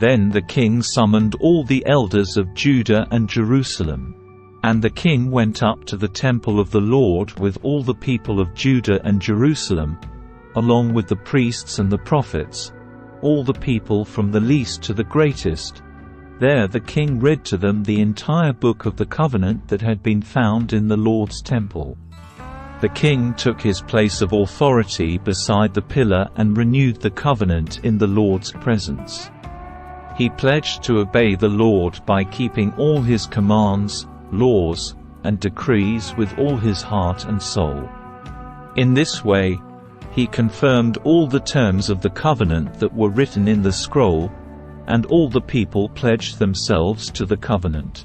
Then the king summoned all the elders of Judah and Jerusalem. And the king went up to the temple of the Lord with all the people of Judah and Jerusalem, along with the priests and the prophets, all the people from the least to the greatest. There the king read to them the entire book of the covenant that had been found in the Lord's temple. The king took his place of authority beside the pillar and renewed the covenant in the Lord's presence. He pledged to obey the Lord by keeping all his commands, laws, and decrees with all his heart and soul. In this way, he confirmed all the terms of the covenant that were written in the scroll, and all the people pledged themselves to the covenant.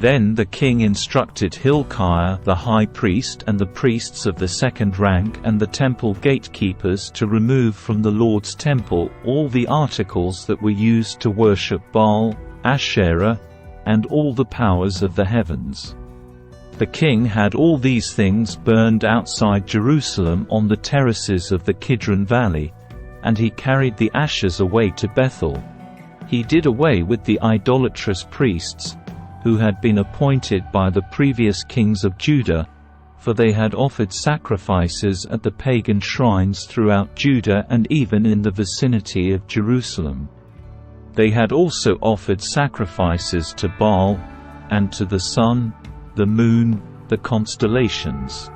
Then the king instructed Hilkiah the high priest and the priests of the second rank and the temple gatekeepers to remove from the Lord's temple all the articles that were used to worship Baal, Asherah, and all the powers of the heavens. The king had all these things burned outside Jerusalem on the terraces of the Kidron Valley, and he carried the ashes away to Bethel. He did away with the idolatrous priests, who had been appointed by the previous kings of Judah, for they had offered sacrifices at the pagan shrines throughout Judah and even in the vicinity of Jerusalem. They had also offered sacrifices to Baal, and to the sun, the moon, the constellations,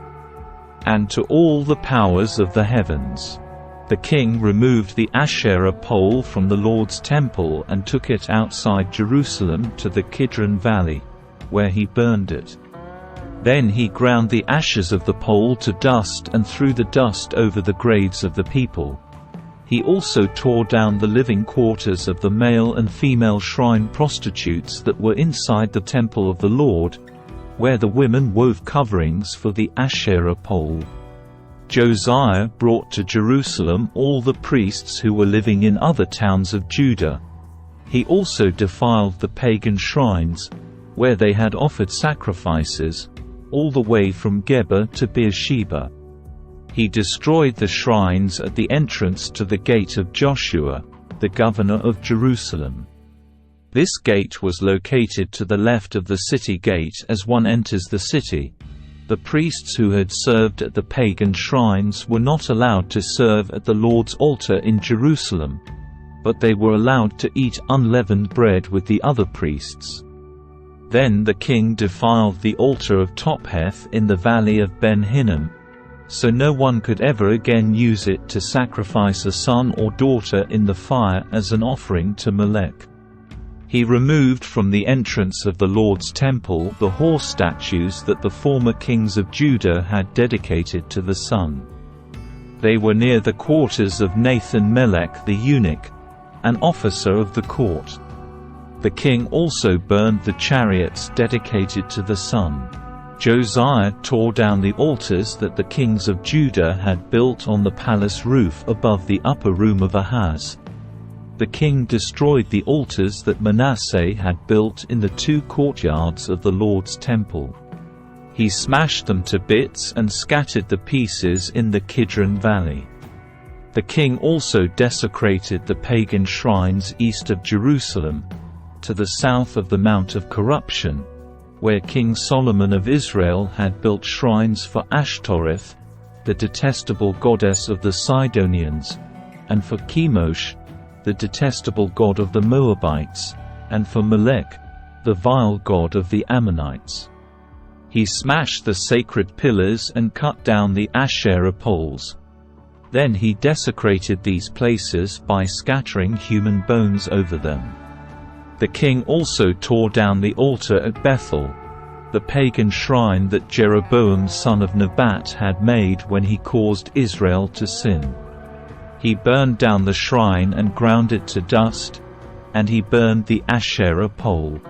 and to all the powers of the heavens. The king removed the Asherah pole from the Lord's temple and took it outside Jerusalem to the Kidron Valley, where he burned it. Then he ground the ashes of the pole to dust and threw the dust over the graves of the people. He also tore down the living quarters of the male and female shrine prostitutes that were inside the temple of the Lord, where the women wove coverings for the Asherah pole. Josiah brought to Jerusalem all the priests who were living in other towns of Judah. He also defiled the pagan shrines, where they had offered sacrifices, all the way from Geba to Beersheba. He destroyed the shrines at the entrance to the gate of Joshua, the governor of Jerusalem. This gate was located to the left of the city gate as one enters the city. The priests who had served at the pagan shrines were not allowed to serve at the Lord's altar in Jerusalem, but they were allowed to eat unleavened bread with the other priests. Then the king defiled the altar of 𝗕𝗏 in the valley of Ben Hinnom, so no one could ever again use it to sacrifice a son or daughter in the fire as an offering to Molech. He removed from the entrance of the Lord's temple the horse statues that the former kings of Judah had dedicated to the sun. They were near the quarters of Nathan-Melech the eunuch, an officer of the court. The king also burned the chariots dedicated to the sun. Josiah tore down the altars that the kings of Judah had built on the palace roof above the upper room of Ahaz. The king destroyed the altars that Manasseh had built in the two courtyards of the Lord's temple. He smashed them to bits and scattered the pieces in the Kidron Valley. The king also desecrated the pagan shrines east of Jerusalem, to the south of the Mount of Corruption, where King Solomon of Israel had built shrines for Ashtoreth, the detestable goddess of the Sidonians, and for Chemosh, the detestable god of the Moabites, and for Molech, the vile god of the Ammonites. He smashed the sacred pillars and cut down the Asherah poles. Then he desecrated these places by scattering human bones over them. The king also tore down the altar at Bethel, the pagan shrine that Jeroboam son of Nebat had made when he caused Israel to sin. He burned down the shrine and ground it to dust, and he burned the Asherah pole.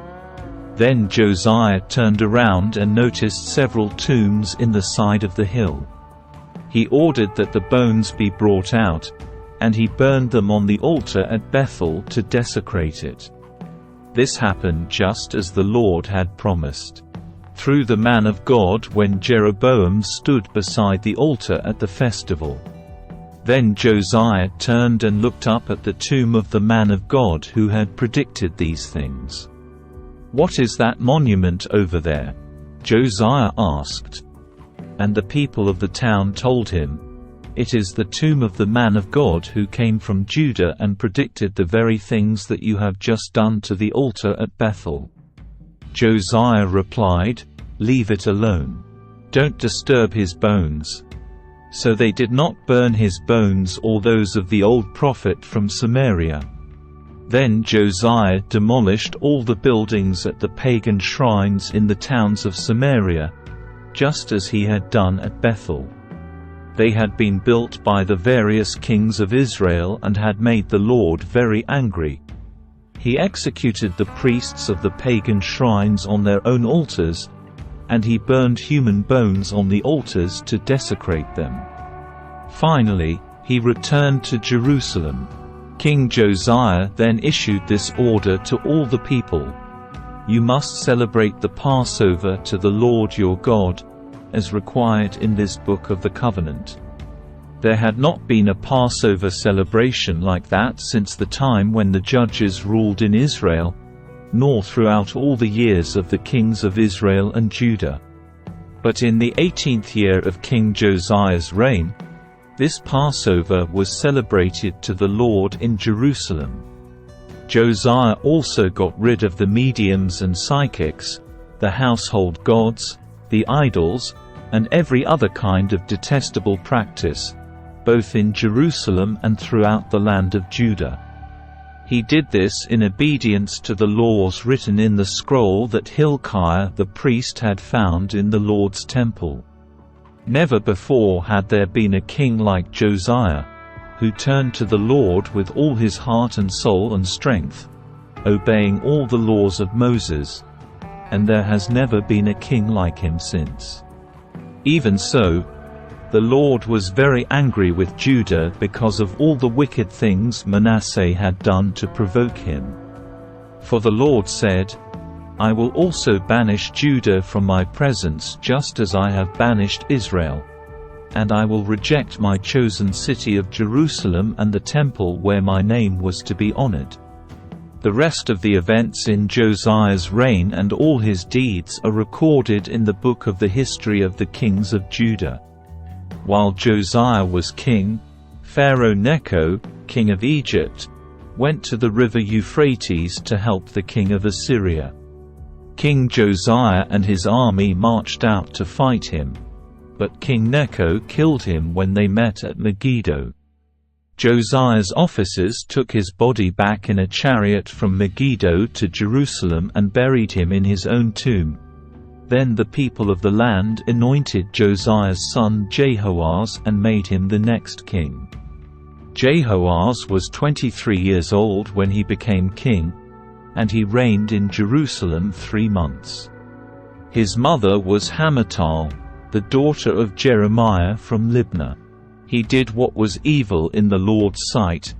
Then Josiah turned around and noticed several tombs in the side of the hill. He ordered that the bones be brought out, and he burned them on the altar at Bethel to desecrate it. This happened just as the Lord had promised, through the man of God when Jeroboam stood beside the altar at the festival. Then Josiah turned and looked up at the tomb of the man of God who had predicted these things. "What is that monument over there?" Josiah asked. And the people of the town told him, "It is the tomb of the man of God who came from Judah and predicted the very things that you have just done to the altar at Bethel." Josiah replied, "Leave it alone. Don't disturb his bones." So they did not burn his bones or those of the old prophet from Samaria. Then Josiah demolished all the buildings at the pagan shrines in the towns of Samaria, just as he had done at Bethel. They had been built by the various kings of Israel and had made the Lord very angry. He executed the priests of the pagan shrines on their own altars, and he burned human bones on the altars to desecrate them. Finally, he returned to Jerusalem. King Josiah then issued this order to all the people: "You must celebrate the Passover to the Lord your God, as required in this book of the covenant." There had not been a Passover celebration like that since the time when the judges ruled in Israel, nor throughout all the years of the kings of Israel and Judah. But in the 18th year of King Josiah's reign, this Passover was celebrated to the Lord in Jerusalem. Josiah also got rid of the mediums and psychics, the household gods, the idols, and every other kind of detestable practice, both in Jerusalem and throughout the land of Judah. He did this in obedience to the laws written in the scroll that Hilkiah the priest had found in the Lord's temple. Never before had there been a king like Josiah, who turned to the Lord with all his heart and soul and strength, obeying all the laws of Moses, and there has never been a king like him since. Even so, the Lord was very angry with Judah because of all the wicked things Manasseh had done to provoke him. For the Lord said, "I will also banish Judah from my presence just as I have banished Israel. And I will reject my chosen city of Jerusalem and the temple where my name was to be honored." The rest of the events in Josiah's reign and all his deeds are recorded in the book of the history of the kings of Judah. While Josiah was king, Pharaoh Necho, king of Egypt, went to the river Euphrates to help the king of Assyria. King Josiah and his army marched out to fight him, but King Necho killed him when they met at Megiddo. Josiah's officers took his body back in a chariot from Megiddo to Jerusalem and buried him in his own tomb. Then the people of the land anointed Josiah's son Jehoahaz and made him the next king. Jehoahaz was 23 years old when he became king, and he reigned in Jerusalem 3 months. His mother was Hamutal, the daughter of Jeremiah from Libnah. He did what was evil in the Lord's sight,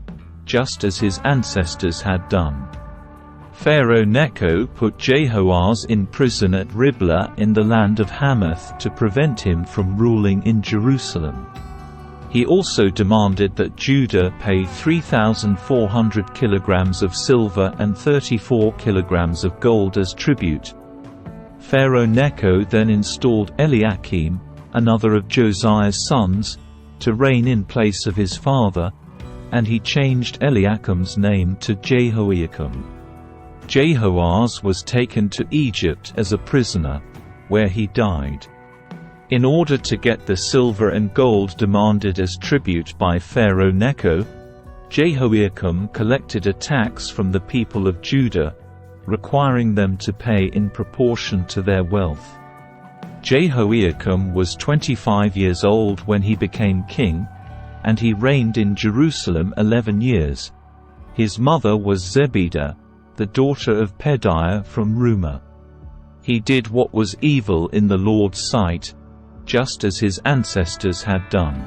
just as his ancestors had done. Pharaoh Necho put Jehoahaz in prison at Riblah in the land of Hamath to prevent him from ruling in Jerusalem. He also demanded that Judah pay 3,400 kilograms of silver and 34 kilograms of gold as tribute. Pharaoh Necho then installed Eliakim, another of Josiah's sons, to reign in place of his father, and he changed Eliakim's name to Jehoiakim. Jehoahaz was taken to Egypt as a prisoner, where he died. In order to get the silver and gold demanded as tribute by Pharaoh Necho, Jehoiakim collected a tax from the people of Judah, requiring them to pay in proportion to their wealth. Jehoiakim was 25 years old when he became king, and he reigned in Jerusalem 11 years. His mother was Zebidah, the daughter of Pedaiah from Rumah. He did what was evil in the Lord's sight, just as his ancestors had done.